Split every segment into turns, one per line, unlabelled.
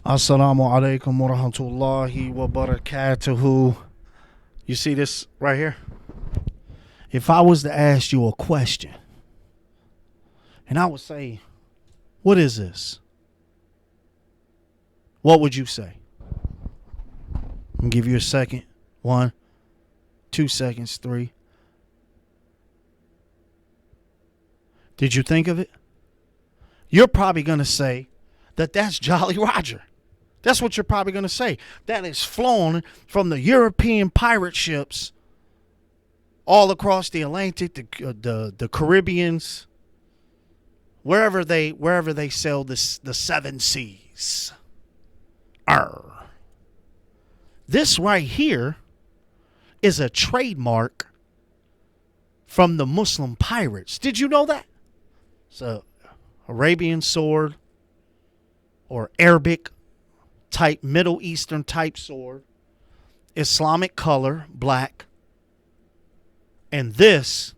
Assalamu alaikum wa rahmatullahi wa barakatuhu. You see this right here? If I was to ask you a question, and I would say, what is this? What would you say? I'll give you a second. 1, 2 seconds, 3. Did you think of it? You're probably going to say that that's Jolly Roger. That's what you're probably going to say. That is flown from the European pirate ships all across the Atlantic, the Caribbeans, wherever they sail the seven seas. Arr. This right here is a trademark from the Muslim pirates. Did you know that? It's a Arabian sword or Arabic type, Middle Eastern type sword. Islamic color, black. And this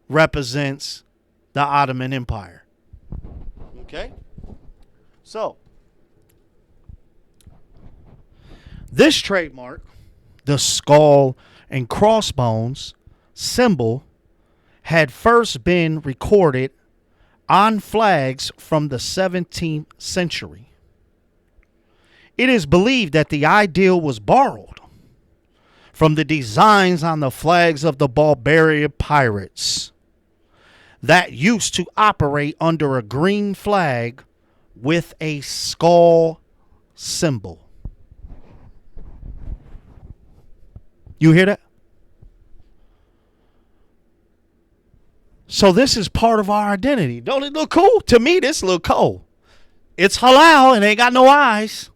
represents the Ottoman Empire. Okay? So, this trademark, the skull and crossbones symbol, had first been recorded on flags from the 17th century. It is believed that the ideal was borrowed from the designs on the flags of the barbarian pirates that used to operate under a green flag with a skull symbol. You hear that? So this is part of our identity. Don't it look cool? To me, this look cool. It's halal and ain't got no eyes.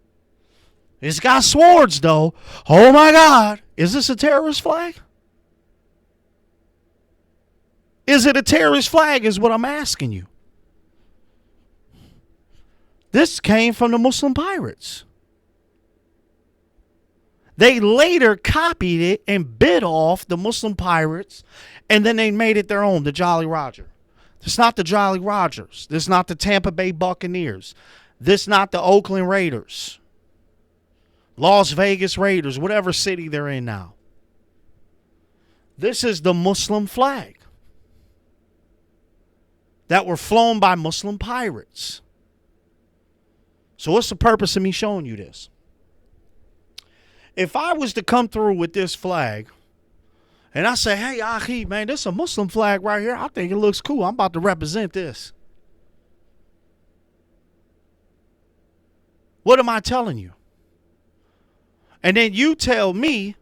It's got swords, though. Oh, my God. Is this a terrorist flag? Is it a terrorist flag is what I'm asking you. This came from the Muslim pirates. They later copied it and bit off the Muslim pirates, and then they made it their own, the Jolly Roger. This is not the Jolly Rogers. This is not the Tampa Bay Buccaneers. This is not the Oakland Raiders. Las Vegas Raiders, whatever city they're in now. This is the Muslim flag that were flown by Muslim pirates. So what's the purpose of me showing you this? If I was to come through with this flag and I say, hey, Ahi, man, this is a Muslim flag right here. I think it looks cool. I'm about to represent this. What am I telling you? And then you tell me,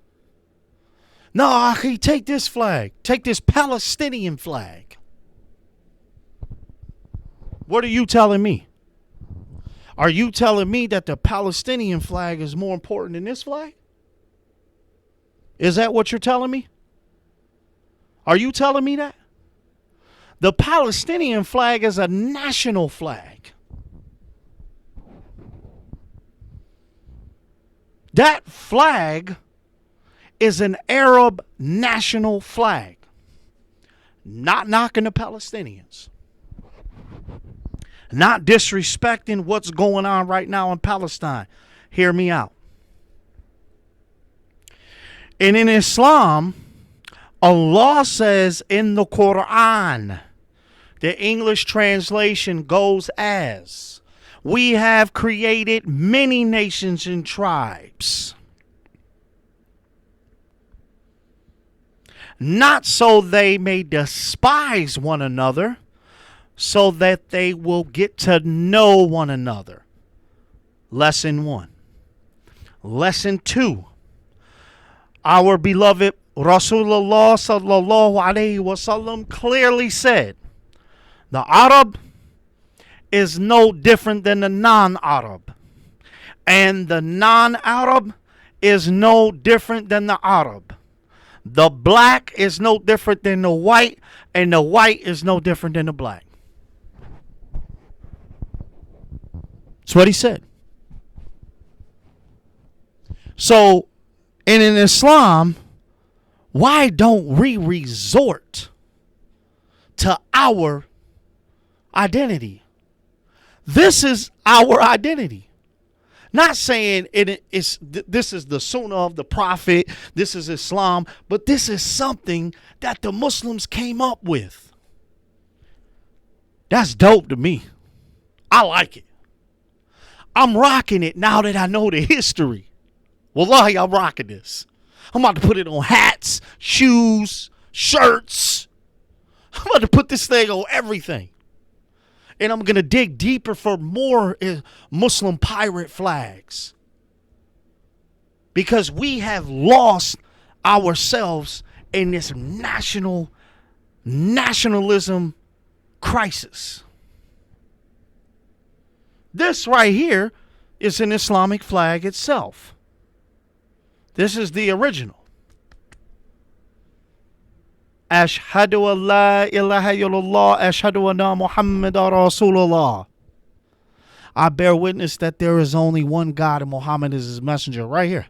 no, Ahi, take this flag. Take this Palestinian flag. What are you telling me? Are you telling me that the Palestinian flag is more important than this flag? Is that what you're telling me? Are you telling me that? The Palestinian flag is a national flag. That flag is an Arab national flag. Not knocking the Palestinians. Not disrespecting what's going on right now in Palestine. Hear me out. And in Islam, Allah says in the Quran, the English translation goes as, we have created many nations and tribes, not so they may despise one another, so that they will get to know one another. Lesson 1. Lesson 2. Our beloved Rasulullah sallallahu alaihi wasallam clearly said, the Arab is no different than the non-Arab. And the non-Arab is no different than the Arab. The black is no different than the white, and the white is no different than the black. That's what he said. So, and in Islam, why don't we resort to our identity? This is our identity. Not saying this is the sunnah of the prophet, this is Islam, but this is something that the Muslims came up with. That's dope to me. I like it. I'm rocking it now that I know the history. Wallahi, I'm rocking this. I'm about to put it on hats, shoes, shirts. I'm about to put this thing on everything. And I'm going to dig deeper for more Muslim pirate flags. Because we have lost ourselves in this nationalism crisis. This right here is an Islamic flag itself. This is the original. Ashhadu an la ilaha illallah, ashhadu anna Muhammadan Rasulullah. I bear witness that there is only one God and Muhammad is his messenger. Right here.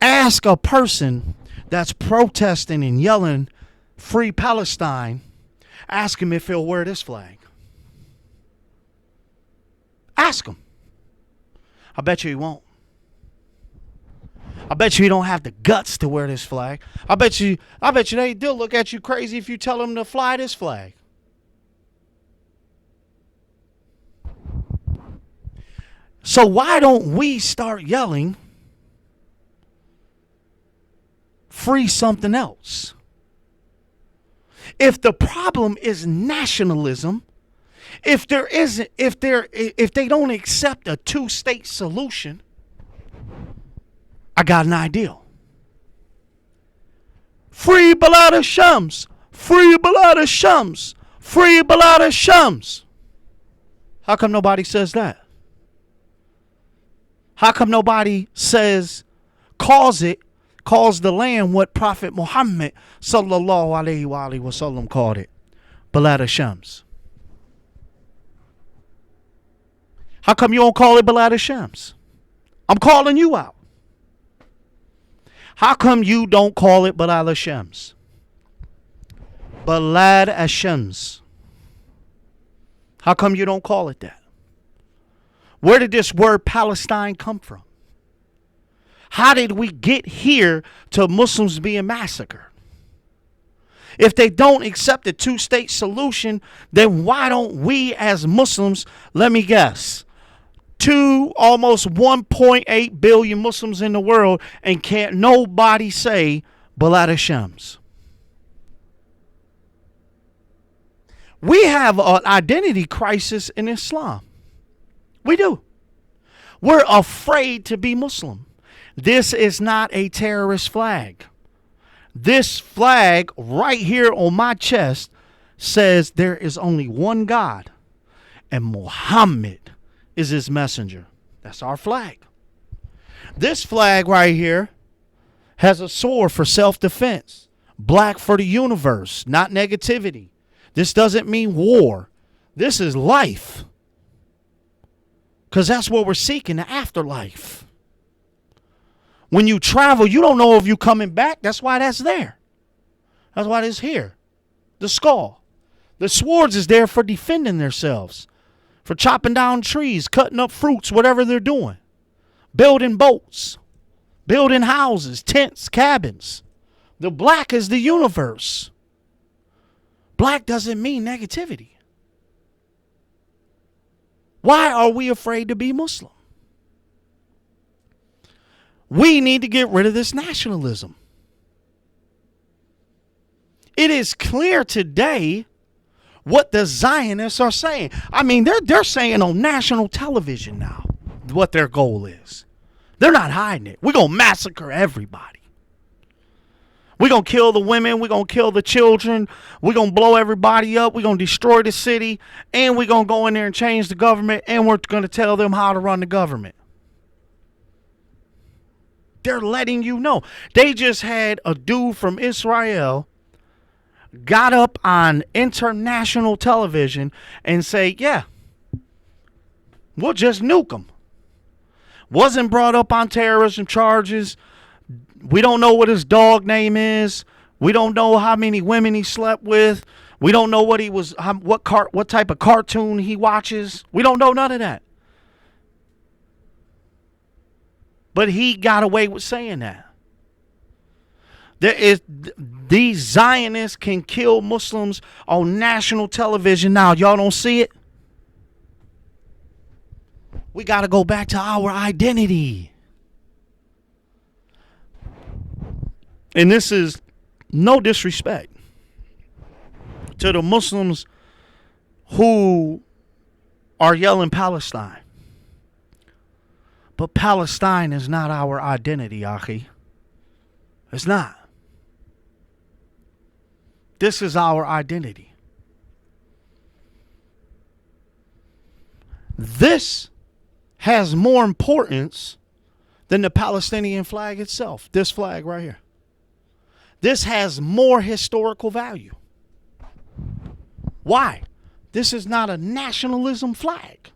Ask a person that's protesting and yelling, free Palestine. Ask him if he'll wear this flag. Ask him. I bet you he won't. I bet you he don't have the guts to wear this flag. I bet you they'll look at you crazy if you tell them to fly this flag. So why don't we start yelling, free something else? If the problem is nationalism, if they don't accept a two-state solution, I got an idea. Free Balad Shams. Free Balad Shams. Free Balad Shams. How come nobody says that? How come nobody calls the land what Prophet Muhammad sallallahu alaihi wasallam called it? Balad Shams. How come you don't call it Balad Shams? I'm calling you out. How come you don't call it Balad Shams? Balad Shams. How come you don't call it that? Where did this word Palestine come from? How did we get here to Muslims being massacred? If they don't accept the two-state solution, then why don't we as Muslims, let me guess, almost 1.8 billion Muslims in the world, and can't nobody say Balad Shams? We have an identity crisis in Islam. We do. We're afraid to be Muslim. This is not a terrorist flag. This flag right here on my chest says there is only one God, and Muhammad is his messenger. That's our flag. This flag right here has a sword for self-defense. Black for the universe, not negativity. This doesn't mean war. This is life. Because that's what we're seeking, the afterlife. When you travel, you don't know if you're coming back. That's why that's there. That's why it's here. The skull. The swords is there for defending themselves. For chopping down trees, cutting up fruits, whatever they're doing. Building boats. Building houses, tents, cabins. The black is the universe. Black doesn't mean negativity. Why are we afraid to be Muslim? We need to get rid of this nationalism. It is clear today what the Zionists are saying. I mean, they're saying on national television now what their goal is. They're not hiding it. We're going to massacre everybody. We're going to kill the women. We're going to kill the children. We're going to blow everybody up. We're going to destroy the city. And we're going to go in there and change the government. And we're going to tell them how to run the government. They're letting you know. They just had a dude from Israel got up on international television and say, yeah, we'll just nuke them. Wasn't brought up on terrorism charges. We don't know what his dog name is. We don't know how many women he slept with. We don't know what type of cartoon he watches. We don't know none of that. But he got away with saying that. These Zionists can kill Muslims on national television now. Y'all don't see it? We got to go back to our identity. And this is no disrespect to the Muslims who are yelling Palestine. But Palestine is not our identity, Akhi. It's not. This is our identity. This has more importance than the Palestinian flag itself. This flag right here. This has more historical value. Why? This is not a nationalism flag.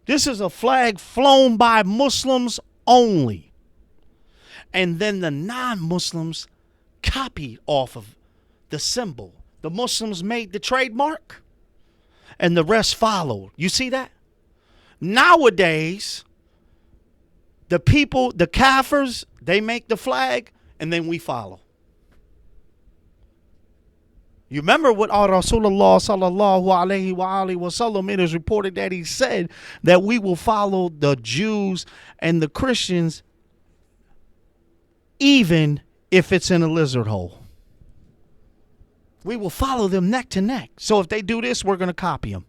This is a flag flown by Muslims only. And then the non-Muslims copied off of the symbol. The Muslims made the trademark and the rest followed. You see that? Nowadays, the people, the Kafirs, they make the flag and then we follow. You remember what Rasulullah sallallahu alayhi wa alihi wasallam, it is reported that he said that we will follow the Jews and the Christians even if it's in a lizard hole. We will follow them neck to neck. So if they do this, we're going to copy them.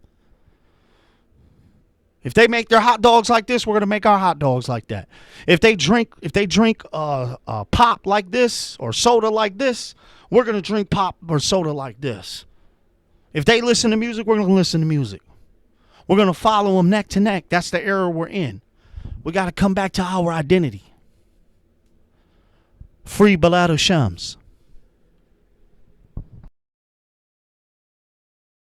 If they make their hot dogs like this, we're going to make our hot dogs like that. If they drink pop like this or soda like this, we're going to drink pop or soda like this. If they listen to music, we're going to listen to music. We're going to follow them neck to neck. That's the era we're in. We got to come back to our identity. Free Balad Shams.